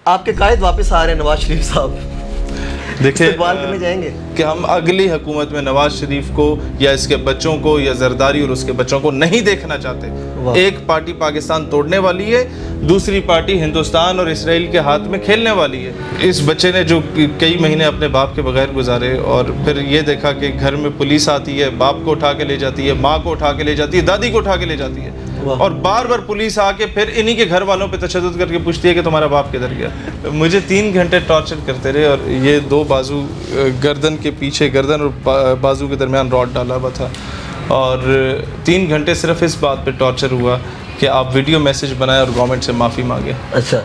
آپ کے قائد واپس آ رہے ہیں نواز شریف صاحب, دیکھیں استقبال کرنے جائیں گے کہ ہم اگلی حکومت میں نواز شریف کو یا اس کے بچوں کو یا زرداری اور اس کے بچوں کو نہیں دیکھنا چاہتے. ایک پارٹی پاکستان توڑنے والی ہے, دوسری پارٹی ہندوستان اور اسرائیل کے ہاتھ میں کھیلنے والی ہے. اس بچے نے جو کئی مہینے اپنے باپ کے بغیر گزارے اور پھر یہ دیکھا کہ گھر میں پولیس آتی ہے, باپ کو اٹھا کے لے جاتی ہے, ماں کو اٹھا کے لے جاتی ہے, دادی کو اٹھا کے لے جاتی ہے, اور بار بار پولیس آ کے پھر انہی کے گھر والوں پہ تشدد کر کے پوچھتی ہے کہ تمہارا باپ کدھر گیا. مجھے 3 گھنٹے ٹارچر کرتے رہے, اور یہ 2 بازو گردن کے پیچھے, گردن اور بازو کے درمیان راڈ ڈالا ہوا تھا, اور 3 گھنٹے صرف اس بات پہ ٹارچر ہوا کہ آپ ویڈیو میسیج بنائیں اور گورنمنٹ سے معافی مانگیں. اچھا,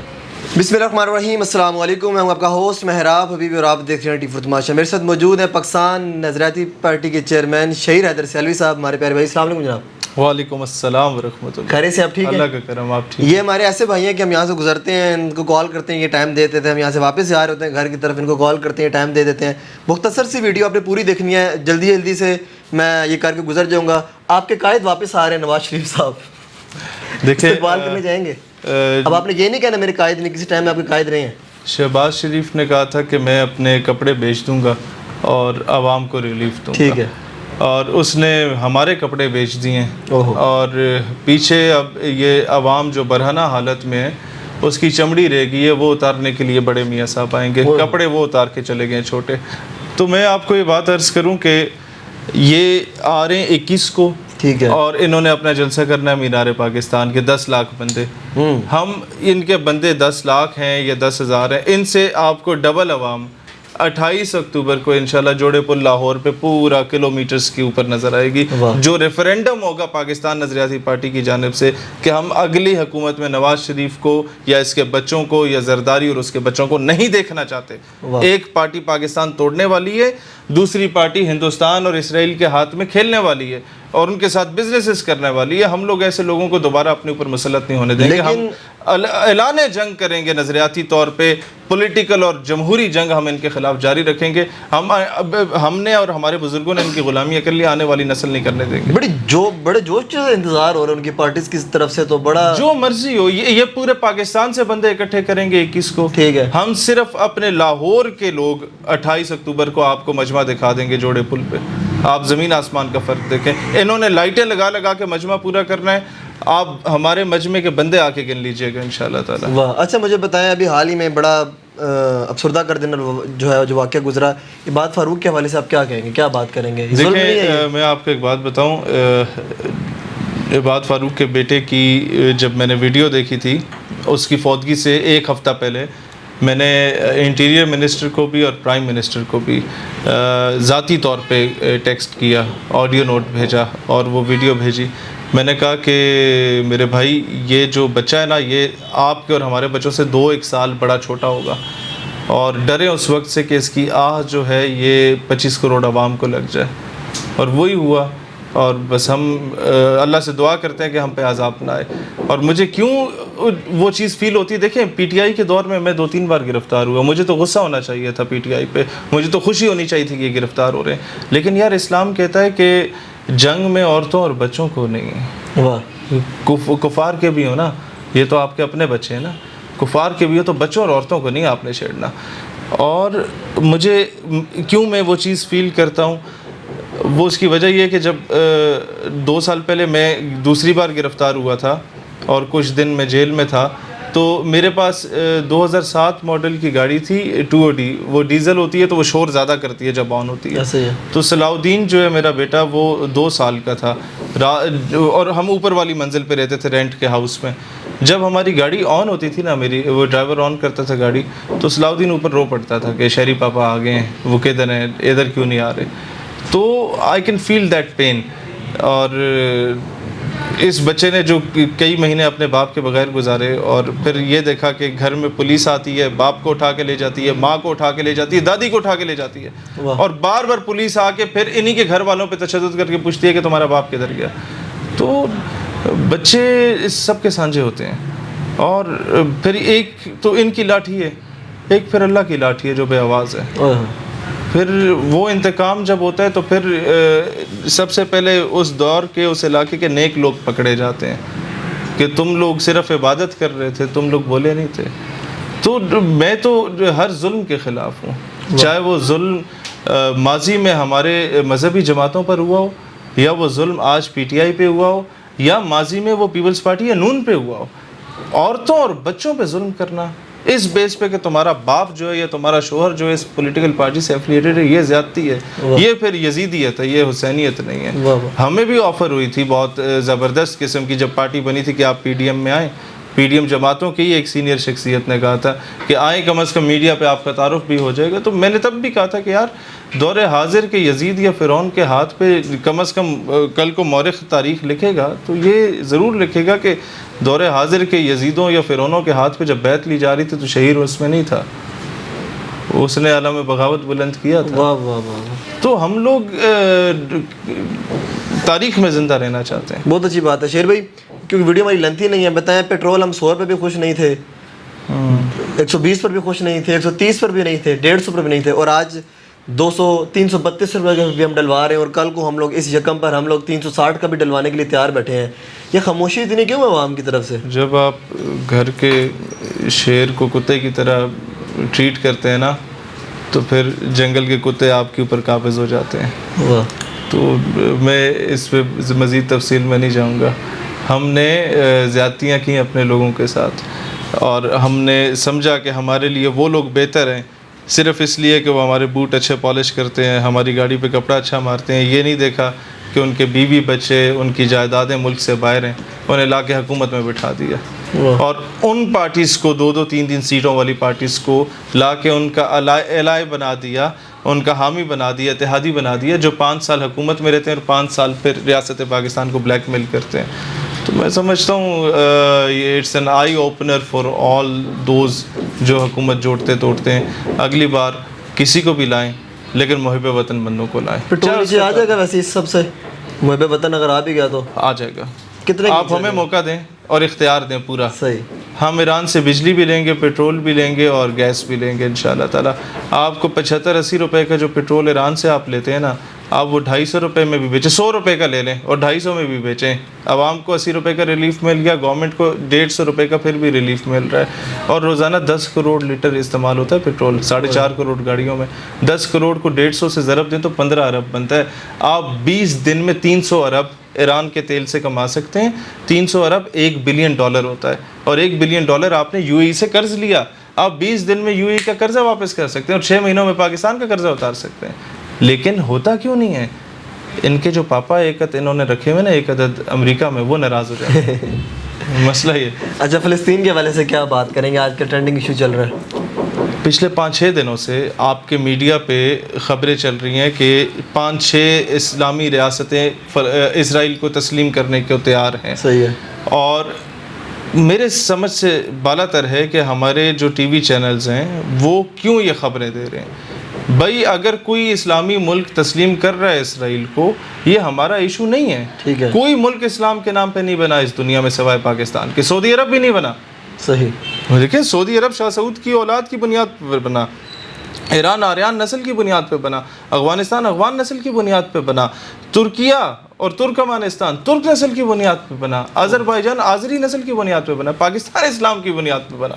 بسم اللہ الرحمن الرحیم, السلام علیکم. میں ہوں آپ کا ہوسٹ مہراب حبیبی اور آپ دیکھ رہے ہیں ٹی فور تماشا. میرے ساتھ موجود ہے پاکستان نظریاتی پارٹی کے چیئرمین شہیر حیدر سیالوی صاحب, ہمارے پیارے بھائی. السلام علیکم جناب. وعلیکم السلام ورحمۃ اللہ. خیریت سے آپ ٹھیک ہیں؟ اللہ کا کرم, آپ ٹھیک. یہ ہمارے ایسے بھائی ہیں کہ ہم یہاں سے گزرتے ہیں, ان کو کال کرتے ہیں, یہ ٹائم دے دیتے ہیں, ہم یہاں سے واپس جا رہے ہوتے ہیں گھر کی طرف, ان کو کال کرتے ہیں, ٹائم دے دیتے ہیں. مختصر سی ویڈیو آپ نے پوری دیکھنی ہے, جلدی جلدی سے میں یہ کر کے گزر جاؤں گا. آپ کے قائد واپس آ رہے ہیں نواز شریف صاحب, دیکھیں استقبال کرنے جائیں گے. اب آپ نے یہ نہیں کہنا میرے قائد نہیں, کسی ٹائم میں آپ کے قائد رہے ہیں. شہباز شریف نے کہا تھا کہ میں اپنے کپڑے بیچ دوں گا اور عوام کو ریلیف دوں گا. ٹھیک ہے, اور اس نے ہمارے کپڑے بیچ دیے ہیں, اور پیچھے اب یہ عوام جو برہنہ حالت میں ہے اس کی چمڑی رہ گئی ہے, وہ اتارنے کے لیے بڑے میاں صاحب آئیں گے. کپڑے وہ اتار کے چلے گئے چھوٹے. تو میں آپ کو یہ بات عرض کروں کہ یہ آ رہے ہیں 21 کو, ٹھیک ہے, اور انہوں نے اپنا جلسہ کرنا ہے مینار پاکستان کے 10 لاکھ بندے. ہم ان کے بندے 10 لاکھ ہیں یا 10,000 ہیں, ان سے آپ کو ڈبل عوام 28 اکتوبر کو انشاءاللہ جوڑے پل لاہور پہ پورا کلومیٹرز کے اوپر نظر آئے گی, جو ریفرینڈم ہوگا پاکستان نظریاتی پارٹی کی جانب سے کہ ہم اگلی حکومت میں نواز شریف کو یا اس کے بچوں کو یا زرداری اور اس کے بچوں کو نہیں دیکھنا چاہتے. ایک پارٹی پاکستان توڑنے والی ہے, دوسری پارٹی ہندوستان اور اسرائیل کے ہاتھ میں کھیلنے والی ہے اور ان کے ساتھ بزنسز کرنے والی ہے. ہم لوگ ایسے لوگوں کو دوبارہ اپنے اوپر مسلط نہیں ہونے دیں گے. ہم اعلان جنگ کریں گے نظریاتی طور پہ, پولیٹیکل اور جمہوری جنگ ہم ان کے خلاف جاری رکھیں گے. ہم نے اور ہمارے بزرگوں نے ان کی غلامی کر لی, آنے والی نسل نہیں کرنے دیں گے. بڑے جوش سے انتظار ہو رہا ہے ان کی پارٹیز کی طرف سے, تو بڑا جو مرضی ہو, یہ پورے پاکستان سے بندے اکٹھے کریں گے 21 کو. ٹھیک ہے, ہم صرف اپنے لاہور کے لوگ 28 اکتوبر کو آپ کو مجمع دکھا دیں گے جوڑے پل پہ. آپ زمین آسمان کا فرق دیکھیں. انہوں نے لائٹیں لگا لگا کے مجمع پورا کرنا ہے, آپ ہمارے مجمع کے بندے آ کے گن لیجئے گا انشاءاللہ تعالی. واہ. اچھا مجھے بتائیں, ابھی حال ہی میں بڑا افسردہ کر دینا جو ہے جو واقعہ گزرا, عباد فاروق کے حوالے سے آپ کیا کہیں گے, کیا بات کریں گے؟ دیکھیں میں آپ کو ایک بات بتاؤں, عباد فاروق کے بیٹے کی جب میں نے ویڈیو دیکھی تھی اس کی فوتگی سے 1 ہفتہ پہلے, میں نے انٹیریئر منسٹر کو بھی اور پرائم منسٹر کو بھی ذاتی طور پہ ٹیکسٹ کیا, آڈیو نوٹ بھیجا اور وہ ویڈیو بھیجی. میں نے کہا کہ میرے بھائی یہ جو بچہ ہے نا, یہ آپ کے اور ہمارے بچوں سے 2-1 سال بڑا چھوٹا ہوگا, اور ڈرے اس وقت سے کہ اس کی آہ جو ہے یہ 25 کروڑ عوام کو لگ جائے. اور وہی ہوا, اور بس ہم اللہ سے دعا کرتے ہیں کہ ہم پہ عذاب نہ آئے. اور مجھے کیوں وہ چیز فیل ہوتی ہے, دیکھیں پی ٹی آئی کے دور میں 2-3 بار گرفتار ہوا, مجھے تو غصہ ہونا چاہیے تھا پی ٹی آئی پہ, مجھے تو خوشی ہونی چاہیے تھی کہ یہ گرفتار ہو رہے ہیں. لیکن یار اسلام کہتا ہے کہ جنگ میں عورتوں اور بچوں کو نہیں, کفار کے بھی ہو نا, یہ تو آپ کے اپنے بچے ہیں نا, کفار کے بھی ہو تو بچوں اور عورتوں کو نہیں آپ نے چھیڑنا. اور مجھے کیوں میں وہ چیز فیل کرتا ہوں, وہ اس کی وجہ یہ ہے کہ جب 2 سال پہلے میں دوسری بار گرفتار ہوا تھا اور کچھ دن میں جیل میں تھا, تو میرے پاس 2007 ماڈل کی گاڑی تھی 2OD, وہ ڈیزل ہوتی ہے تو وہ شور زیادہ کرتی ہے جب آن ہوتی ہے. تو صلاح الدین جو ہے میرا بیٹا, وہ 2 سال کا تھا, اور ہم اوپر والی منزل پہ رہتے تھے رینٹ کے ہاؤس میں. جب ہماری گاڑی آن ہوتی تھی نا, میری وہ ڈرائیور آن کرتا تھا گاڑی, تو صلاح الدین اوپر رو پڑتا تھا کہ شہری پاپا آ گئے ہیں, وہ کدھر ہیں, ادھر کیوں نہیں آ رہے. تو I can feel that pain. اور اس بچے نے جو کئی مہینے اپنے باپ کے بغیر گزارے اور پھر یہ دیکھا کہ گھر میں پولیس آتی ہے, باپ کو اٹھا کے لے جاتی ہے, ماں کو اٹھا کے لے جاتی ہے, دادی کو اٹھا کے لے جاتی ہے, اور بار بار پولیس آ کے پھر انہی کے گھر والوں پہ تشدد کر کے پوچھتی ہے کہ تمہارا باپ کدھر گیا. تو بچے اس سب کے سانجے ہوتے ہیں. اور پھر ایک تو ان کی لاٹھی ہے, ایک پھر اللہ کی لاٹھی ہے جو بے آواز ہے. پھر وہ انتقام جب ہوتا ہے تو پھر سب سے پہلے اس دور کے اس علاقے کے نیک لوگ پکڑے جاتے ہیں کہ تم لوگ صرف عبادت کر رہے تھے, تم لوگ بولے نہیں تھے. تو میں تو ہر ظلم کے خلاف ہوں، چاہے وہ ظلم ماضی میں ہمارے مذہبی جماعتوں پر ہوا ہو، یا وہ ظلم آج پی ٹی آئی پہ ہوا ہو، یا ماضی میں وہ پیپلز پارٹی یا نون پہ ہوا ہو. عورتوں اور بچوں پہ ظلم کرنا اس بیس پہ کہ تمہارا باپ جو ہے یا تمہارا شوہر جو ہے اس پولیٹیکل پارٹی سے ایفیلیٹڈ ہے، یہ زیادتی ہے، یہ پھر یزیدیت ہے، یہ حسینیت نہیں ہے. ہمیں بھی آفر ہوئی تھی بہت زبردست قسم کی، جب پارٹی بنی تھی کہ آپ پی ڈی ایم میں آئیں. پی ڈی ایم جماعتوں کی ایک سینئر شخصیت نے کہا تھا کہ آئیں کم از کم میڈیا پہ آپ کا تعارف بھی ہو جائے گا. تو میں نے تب بھی کہا تھا کہ یار دور حاضر کے یزید یا فرعون کے ہاتھ پہ کم از کم کل کو مورخ تاریخ لکھے گا تو یہ ضرور لکھے گا کہ دور حاضر کے یزیدوں یا فرعونوں کے ہاتھ پہ جب بیعت لی جا رہی تھی تو شہیر اس میں نہیں تھا، اس نے علم بغاوت بلند کیا تھا. تو ہم لوگ تاریخ میں زندہ رہنا چاہتے ہیں. بہت اچھی بات ہے شیر بھائی، کیونکہ ویڈیو ہماری لینتھی نہیں ہے. بتائیں پیٹرول ہم 100 روپے پہ خوش نہیں تھے، 120 پر بھی خوش نہیں تھے، 130 پر بھی نہیں تھے، 150 پر بھی نہیں تھے، اور آج 200 332 روپے کا بھی ہم ڈلوا رہے ہیں. اور کل کو ہم لوگ اس یکم پر ہم لوگ 360 کا بھی ڈلوانے کے لیے تیار بیٹھے ہیں. یہ خاموشی اتنی کیوں ہے عوام کی طرف سے؟ جب آپ گھر کے شیر کو کتے کی طرح ٹریٹ کرتے ہیں نا تو پھر جنگل کے کتے آپ کے اوپر قابض ہو جاتے ہیں. تو میں اس پہ مزید تفصیل میں نہیں جاؤں گا. ہم نے زیادتیاں کی اپنے لوگوں کے ساتھ، اور ہم نے سمجھا کہ ہمارے لیے وہ لوگ بہتر ہیں صرف اس لیے کہ وہ ہمارے بوٹ اچھے پالش کرتے ہیں، ہماری گاڑی پہ کپڑا اچھا مارتے ہیں. یہ نہیں دیکھا کہ ان کے بیوی بچے، ان کی جائیدادیں ملک سے باہر ہیں، انہیں لا کے حکومت میں بٹھا دیا. اور ان پارٹیز کو 2-2 3-3 سیٹوں والی پارٹیز کو لا کے ان کا الائے بنا دیا، ان کا حامی بنا دیا، اتحادی بنا دیا، جو 5 سال حکومت میں رہتے ہیں اور 5 سال پھر ریاست پاکستان کو بلیک میل کرتے ہیں. تو میں سمجھتا ہوں یہ it's an eye opener for all those جو حکومت جوڑتے توڑتے ہیں. اگلی بار کسی کو بھی لائیں لیکن محب وطن بندوں کو لائیں. پیٹرول نیچے آ جائے گا ویسے اس سب سے؟ محب وطن اگر آ بھی گیا تو آ جائے گا. کتنے آپ ہمیں موقع دیں اور اختیار دیں پورا. صحیح. ہم ایران سے بجلی بھی لیں گے، پیٹرول بھی لیں گے اور گیس بھی لیں گے انشاءاللہ تعالیٰ. آپ کو 75-80 روپے کا جو پیٹرول ایران سے آپ لیتے ہیں نا، آپ وہ 250 روپے میں بھی بیچیں، 100 روپے کا لے لیں اور 250 میں بھی بیچیں. عوام کو 80 روپے کا ریلیف مل گیا، گورنمنٹ کو 150 روپے کا پھر بھی ریلیف مل رہا ہے. اور روزانہ 10 کروڑ لیٹر استعمال ہوتا ہے پیٹرول 4.5 کروڑ گاڑیوں میں. 10 کروڑ کو 150 سے ضرب دیں تو 15 ارب بنتا ہے. آپ 20 دن میں 300 ارب ایران کے تیل سے کما سکتے ہیں. 300 ارب $1 بلین ہوتا ہے، اور $1 بلین آپ نے یو اے ای سے قرض لیا. آپ 20 دن میں یو اے ای کا قرضہ واپس کر سکتے ہیں اور 6 مہینوں میں پاکستان کا قرضہ اتار سکتے ہیں. لیکن ہوتا کیوں نہیں ہے؟ ان کے جو پاپا ایک عدد انہوں نے رکھے ہوئے نا، ایک عدد امریکہ میں، وہ ناراض ہو جاتے ہیں. مسئلہ یہ. اچھا فلسطین کے حوالے سے کیا بات کریں گے؟ آج کا ٹرینڈنگ ایشو چل رہا ہے. پچھلے 5-6 دنوں سے آپ کے میڈیا پہ خبریں چل رہی ہیں کہ 5-6 اسلامی ریاستیں اسرائیل کو تسلیم کرنے کو تیار ہیں. صحیح ہے. اور میرے سمجھ سے بالا تر ہے کہ ہمارے جو ٹی وی چینلز ہیں وہ کیوں یہ خبریں دے رہے ہیں. بھائی اگر کوئی اسلامی ملک تسلیم کر رہا ہے اسرائیل کو، یہ ہمارا ایشو نہیں ہے. ٹھیک ہے. کوئی ملک اسلام کے نام پہ نہیں بنا اس دنیا میں سوائے پاکستان کے. سعودی عرب بھی نہیں بنا. صحیح. دیکھیں سعودی عرب شاہ سعود کی اولاد کی بنیاد پر بنا، ایران آریان نسل کی بنیاد پہ بنا، افغانستان افغان نسل کی بنیاد پہ بنا، ترکیہ اور ترکمانستان ترک نسل کی بنیاد پہ بنا، آذربائیجان آذری نسل کی بنیاد پہ بنا، پاکستان اسلام کی بنیاد پہ بنا.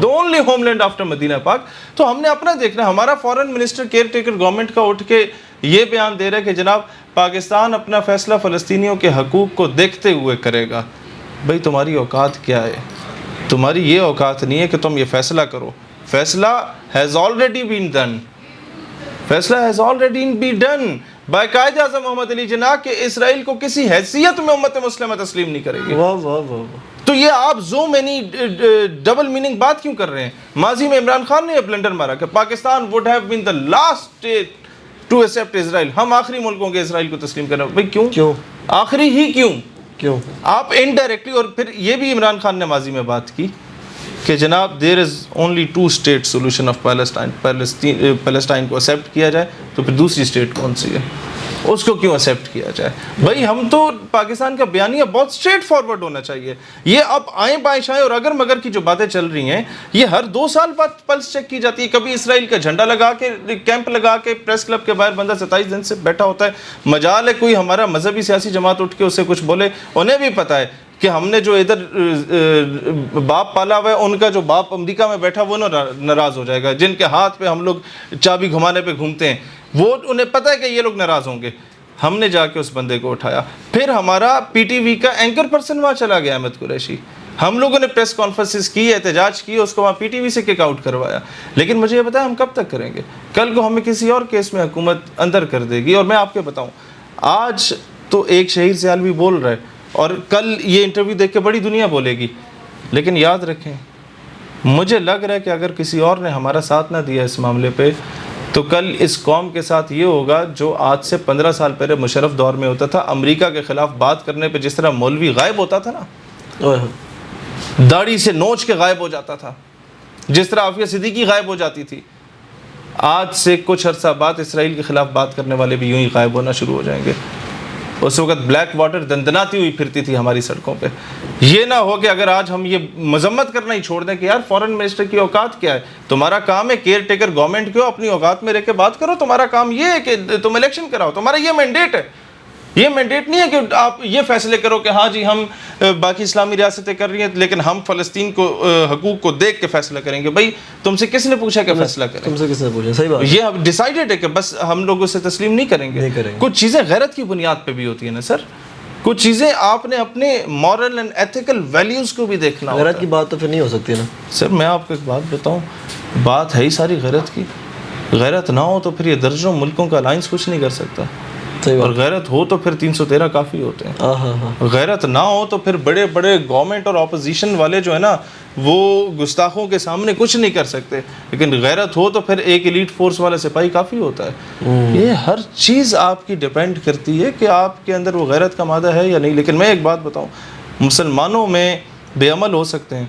the only homeland after مدینہ پاک. تو ہم نے اپنا دیکھنا. ہمارا فورن منسٹر کیئر ٹیکر گورنمنٹ کا اٹھ کے یہ بیان دے رہا ہے کہ جناب پاکستان اپنا فیصلہ فلسطینیوں کے حقوق کو دیکھتے ہوئے کرے گا. بھائی تمہاری اوقات کیا ہے؟ تمہاری یہ اوقات نہیں ہے کہ تم یہ فیصلہ کرو. فیصلہ has already been done. فیصلہ has already been done by Quaid Azam محمد علی جناح کہ اسرائیل کو کسی حیثیت میں امت مسلمہ تسلیم نہیں کرے گی. واہ واہ واہ. تو یہ آپ زوم یعنی ڈبل میننگ بات کیوں کر رہے ہیں؟ ماضی میں عمران خان نے یہ بلنڈر مارا کہ Pakistan would have been the last state to accept Israel. ہم آخری ملکوں کے اسرائیل کو تسلیم کریں. بھائی کیوں؟ آخری ہی کیوں؟ آپ انڈائریکٹلی. اور پھر یہ بھی عمران خان نے ماضی میں بات کی کہ جناب there is only 2 state solution of Palestine کو ایکسیپٹ کیا جائے تو پھر دوسری اسٹیٹ کون سی ہے اس کو کیوں ایکسیپٹ کیا جائے. بھائی ہم تو پاکستان کا بیانیہ بہت اسٹریٹ فارورڈ ہونا چاہیے. یہ اب آئیں بائیں شائیں اور اگر مگر کی جو باتیں چل رہی ہیں یہ ہر 2 سال بعد پلس چیک کی جاتی ہے. کبھی اسرائیل کا جھنڈا لگا کے کیمپ لگا کے پریس کلب کے باہر بندہ 27 دن سے بیٹھا ہوتا ہے. مجال ہے کوئی ہمارا مذہبی سیاسی جماعت اٹھ کے اسے کچھ بولے. انہیں بھی پتہ ہے کہ ہم نے جو ادھر باپ پالا ہوا ہے ان کا جو باپ امریکہ میں بیٹھا وہ ناراض ہو جائے گا, جن کے ہاتھ پہ ہم لوگ چابی گھمانے پہ گھومتے ہیں, وہ انہیں پتہ ہے کہ یہ لوگ ناراض ہوں گے. ہم نے جا کے اس بندے کو اٹھایا. پھر ہمارا پی ٹی وی کا اینکر پرسن وہاں چلا گیا, احمد قریشی. ہم لوگوں نے پریس کانفرنسز کی, احتجاج کی, اس کو وہاں پی ٹی وی سے کک آؤٹ کروایا. لیکن مجھے یہ بتایا ہم کب تک کریں گے؟ کل کو ہمیں کسی اور کیس میں حکومت اندر کر دے گی. اور میں آپ کے بتاؤں, آج تو ایک شہید سیالوی بول رہا ہے اور کل یہ انٹرویو دیکھ کے بڑی دنیا بولے گی. لیکن یاد رکھیں, مجھے لگ رہا ہے کہ اگر کسی اور نے ہمارا ساتھ نہ دیا اس معاملے پہ تو کل اس قوم کے ساتھ یہ ہوگا جو آج سے 15 سال پہلے مشرف دور میں ہوتا تھا. امریکہ کے خلاف بات کرنے پہ جس طرح مولوی غائب ہوتا تھا نا, داڑھی سے نوچ کے غائب ہو جاتا تھا, جس طرح عافیہ صدیقی غائب ہو جاتی تھی, آج سے کچھ عرصہ بعد اسرائیل کے خلاف بات کرنے والے بھی یوں ہی غائب ہونا شروع ہو جائیں گے. اس وقت بلیک واٹر دندناتی ہوئی پھرتی تھی ہماری سڑکوں پہ. یہ نہ ہو کہ اگر آج ہم یہ مذمت کرنا ہی چھوڑ دیں کہ یار فورن منسٹر کی اوقات کیا ہے, تمہارا کام ہے کیئر ٹیکر گورنمنٹ کیوں, اپنی اوقات میں رہ کے بات کرو. تمہارا کام یہ ہے کہ تم الیکشن کراؤ, تمہارا یہ مینڈیٹ ہے. یہ مینڈیٹ نہیں ہے کہ آپ یہ فیصلے کرو کہ ہاں جی ہم باقی اسلامی ریاستیں کر رہی ہیں لیکن ہم فلسطین کو حقوق کو دیکھ کے فیصلہ کریں گے. بھائی تم سے کس نے پوچھا کہ فیصلہ کریں؟ تم سے کس نے پوچھا؟ صحیح بات. یہ ڈیسائیڈڈ ہے کہ بس ہم لوگوں سے تسلیم نہیں کریں گے. کچھ چیزیں غیرت کی بنیاد پہ بھی ہوتی ہیں نا سر. کچھ چیزیں آپ نے اپنے مورل اینڈ ایتھیکل ویلیوز کو بھی دیکھنا. غیرت کی بات تو پھر نہیں ہو سکتی نا سر. میں آپ کو ایک بات بتاؤں, بات ہے ہی ساری غیرت کی. غیرت نہ ہو تو پھر یہ درجنوں ملکوں کا الائنس کچھ نہیں کر سکتا, اور غیرت ہو تو پھر 313 کافی ہوتے ہیں. غیرت نہ ہو تو پھر بڑے بڑے گورنمنٹ اور اپوزیشن والے جو ہے نا وہ گستاخوں کے سامنے کچھ نہیں کر سکتے, لیکن غیرت ہو تو پھر ایک ایلیٹ فورس والا سپاہی کافی ہوتا ہے. یہ ہر چیز آپ کی ڈیپینڈ کرتی ہے کہ آپ کے اندر وہ غیرت کا مادہ ہے یا نہیں. لیکن میں ایک بات بتاؤں, مسلمانوں میں بے عمل ہو سکتے ہیں,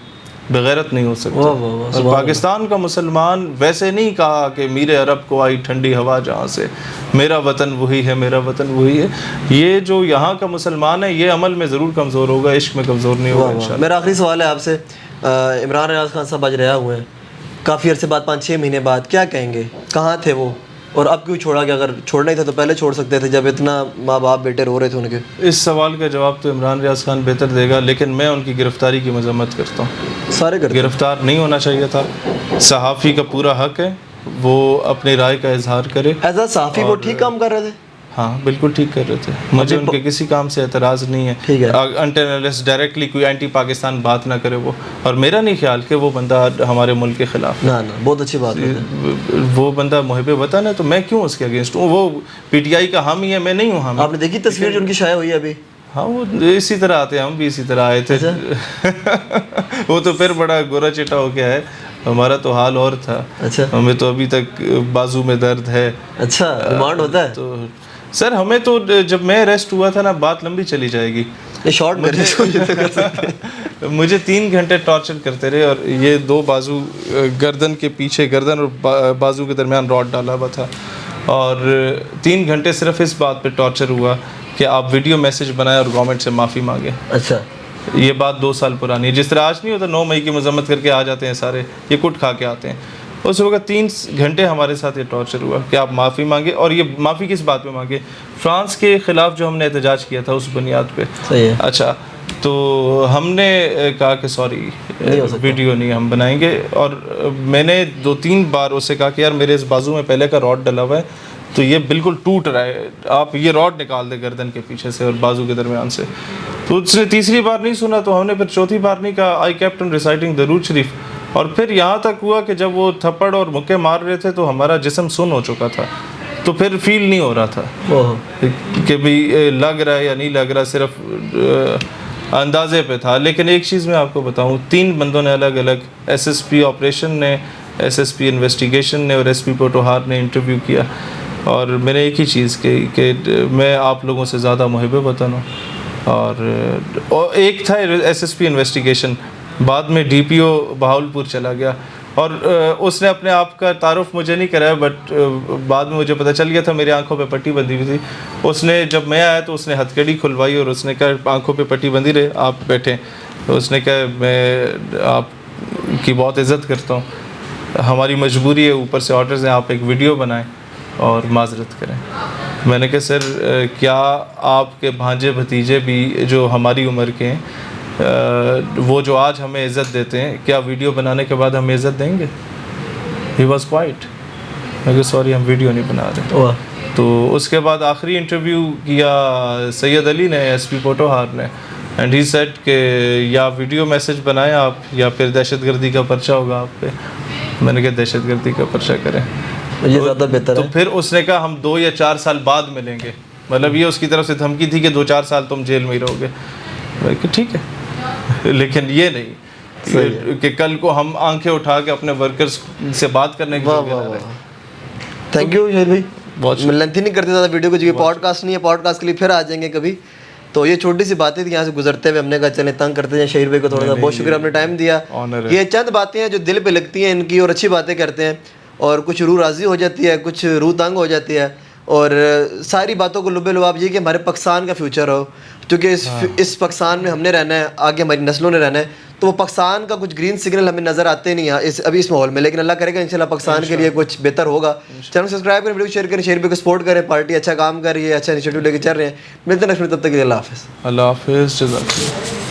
بغیرت نہیں ہو سکتے. اور پاکستان کا مسلمان ویسے نہیں کہا کہ میر عرب کو آئی ٹھنڈی ہوا جہاں سے, میرا وطن وہی ہے, میرا وطن وہی ہے. یہ جو یہاں کا مسلمان ہے یہ عمل میں ضرور کمزور ہوگا, عشق میں کمزور نہیں ہوگا انشاءاللہ. میرا آخری سوال ہے آپ سے, عمران ریاض خان صاحب آج رہا ہوئے ہیں کافی عرصے بعد, 5-6 مہینے بعد, کیا کہیں گے؟ کہاں تھے وہ اور اب کیوں چھوڑا گیا؟ اگر چھوڑنا ہی تھا تو پہلے چھوڑ سکتے تھے جب اتنا ماں باپ بیٹے رو رہے تھے ان کے. اس سوال کا جواب تو عمران ریاض خان بہتر دے گا, لیکن میں ان کی گرفتاری کی مذمت کرتا ہوں. سارے گرفتار نہیں ہونا چاہیے تھا. صحافی کا پورا حق ہے وہ اپنی رائے کا اظہار کرے. ایز اے صحافی وہ ٹھیک کام کر رہے تھے. ہاں بالکل ٹھیک کر رہے تھے, مجھے ان کے کسی کام سے اعتراض نہیں ہے. ٹھیک ہے, انٹرنلس ڈائریکٹلی کوئی اینٹی پاکستان بات نہ کرے وہ, اور میرا نہیں خیال کہ وہ بندہ ہمارے ملک کے خلاف. نہ بہت اچھی بات ہے. وہ بندہ محب وطن ہے تو میں کیوں اس کے اگینسٹ ہوں؟ وہ پی ٹی آئی کا حامی ہے, میں نہیں ہوں حامی. آپ نے دیکھی تصویر جو ان کی شائع ہوئی ہے ابھی؟ ہاں وہ اسی طرح آتے ہیں, ہم بھی اسی طرح آئے تھے. وہ تو پھر بڑا گورا چٹا ہو گیا ہے, ہمارا تو حال اور تھا. ہمیں تو ابھی تک بازو میں درد ہے. اچھا ریمانڈ ہوتا ہے تو سر ہمیں تو جب میں اریسٹ ہوا تھا نا بات لمبی چلی جائے گی. مجھے 3 گھنٹے ٹارچر کرتے رہے, اور یہ 2 بازو گردن کے پیچھے, گردن اور بازو کے درمیان راڈ ڈالا ہوا تھا, اور 3 گھنٹے صرف اس بات پہ ٹارچر ہوا کہ آپ ویڈیو میسج بنائیں اور گورنمنٹ سے معافی مانگیں. اچھا یہ بات 2 سال پرانی ہے. جس طرح آج نہیں ہوتا 9 مئی کی مذمت کر کے آ جاتے ہیں سارے, یہ کٹ کھا کے آتے ہیں. اس وقت 3 گھنٹے ہمارے ساتھ یہ ٹارچر ہوا کہ آپ معافی مانگے. اور یہ معافی کس بات پہ مانگے؟ فرانس کے خلاف جو ہم نے احتجاج کیا تھا اس بنیاد پہ. اچھا تو ہم نے کہا کہ سوری ویڈیو نہیں ہم بنائیں گے, اور میں نے 2-3 بار اس سے کہا کہ یار میرے اس بازو میں پہلے کا راڈ ڈلا ہوا ہے تو یہ بالکل ٹوٹ رہا ہے, آپ یہ راڈ نکال دیں گردن کے پیچھے سے اور بازو کے درمیان سے. تو اس نے تیسری بار نہیں سنا, تو ہم نے پھر چوتھی بار نہیں کہا آئی کیپٹ آن ریسائٹنگ درود شریف. اور پھر یہاں تک ہوا کہ جب وہ تھپڑ اور مکے مار رہے تھے تو ہمارا جسم سن ہو چکا تھا, تو پھر فیل نہیں ہو رہا تھا کہ بھی لگ رہا ہے یا نہیں لگ رہا, صرف اندازے پہ تھا. لیکن ایک چیز میں آپ کو بتاؤں, 3 بندوں نے الگ الگ, ایس ایس پی آپریشن نے, ایس ایس پی انویسٹیگیشن نے اور ایس پی پوٹوہار نے انٹرویو کیا, اور میں نے ایک ہی چیز کہی کہ میں آپ لوگوں سے زیادہ محب وطن ہوں. اور ایک تھا ایس ایس پی انویسٹیگیشن, بعد میں ڈی پی او بہاولپور چلا گیا, اور اس نے اپنے آپ کا تعارف مجھے نہیں کرایا, بٹ بعد میں مجھے پتہ چل گیا تھا, میری آنکھوں پہ پٹی بندھی ہوئی تھی. اس نے جب میں آیا تو اس نے ہتھ کڑی کھلوائی اور اس نے کہا آنکھوں پہ پٹی بندھی رہے, آپ بیٹھیں. تو اس نے کہا میں آپ کی بہت عزت کرتا ہوں, ہماری مجبوری ہے, اوپر سے آرڈرز ہیں, آپ ایک ویڈیو بنائیں اور معذرت کریں. میں نے کہا سر کیا آپ کے بھانجے بھتیجے بھی جو ہماری عمر کے ہیں وہ جو آج ہمیں عزت دیتے ہیں کیا ویڈیو بنانے کے بعد ہمیں عزت دیں گے؟ He was quite. میں کہ سوری ہم ویڈیو نہیں بنا رہے. تو اس کے بعد آخری انٹرویو کیا سید علی نے ایس پی پوٹوہار نے, اینڈ ہی سیڈ کہ یا ویڈیو میسج بنائیں آپ یا پھر دہشت گردی کا پرچہ ہوگا آپ پہ. میں نے کہا دہشت گردی کا پرچہ کریں, یہ زیادہ بہتر تو ہے. پھر اس نے کہا ہم 2 یا 4 سال بعد ملیں گے. مطلب یہ اس کی طرف سے دھمکی تھی کہ 2-4 سال تم جیل میں ہی رہو گے. میں کہ ٹھیک ہے, لیکن یہ نہیں کہ کل کو ہم آنکھیں اٹھا کے اپنے ورکرز سے بات کرنے کے لیے. تھینک یو شہیر بھائی. بہت لینتھی نہیں کرتے زیادہ ویڈیو کو, جو پوڈ کاسٹ نہیں ہے, پوڈ کاسٹ کے لیے پھر آ جائیں گے کبھی. تو یہ چھوٹی سی باتیں تھیں یہاں سے گزرتے ہوئے, ہم نے کہا چلیں تنگ کرتے ہیں شہیر بھائی کو تھوڑا سا. بہت شکریہ, آپ نے ٹائم دیا. یہ چند باتیں ہیں جو دل پہ لگتی ہیں ان کی, اور اچھی باتیں کرتے ہیں, اور کچھ روح راضی ہو جاتی ہے, کچھ روح تنگ ہو جاتی ہے. اور ساری باتوں کو لب لباب یہ کہ ہمارے پاکستان کا فیوچر ہو, کیونکہ اس پاکستان میں ہم نے رہنا ہے, آگے ہماری نسلوں نے رہنا ہے. تو وہ پاکستان کا کچھ گرین سگنل ہمیں نظر آتے نہیں ہیں ابھی اس ماحول میں, لیکن اللہ کرے گا انشاءاللہ پاکستان کے لیے کچھ بہتر ہوگا. چینل سبسکرائب کریں, ویڈیو شیئر کریں, شہیر بھائی کو سپورٹ کریں. پارٹی اچھا کام کر رہی ہے, اچھا انیشیٹو لے کے چل رہے ہیں. ملتے ہیں نیکسٹ ویڈیو, تب تک کے لیے اللہ حافظ. اللہ حافظ. جزاک اللہ.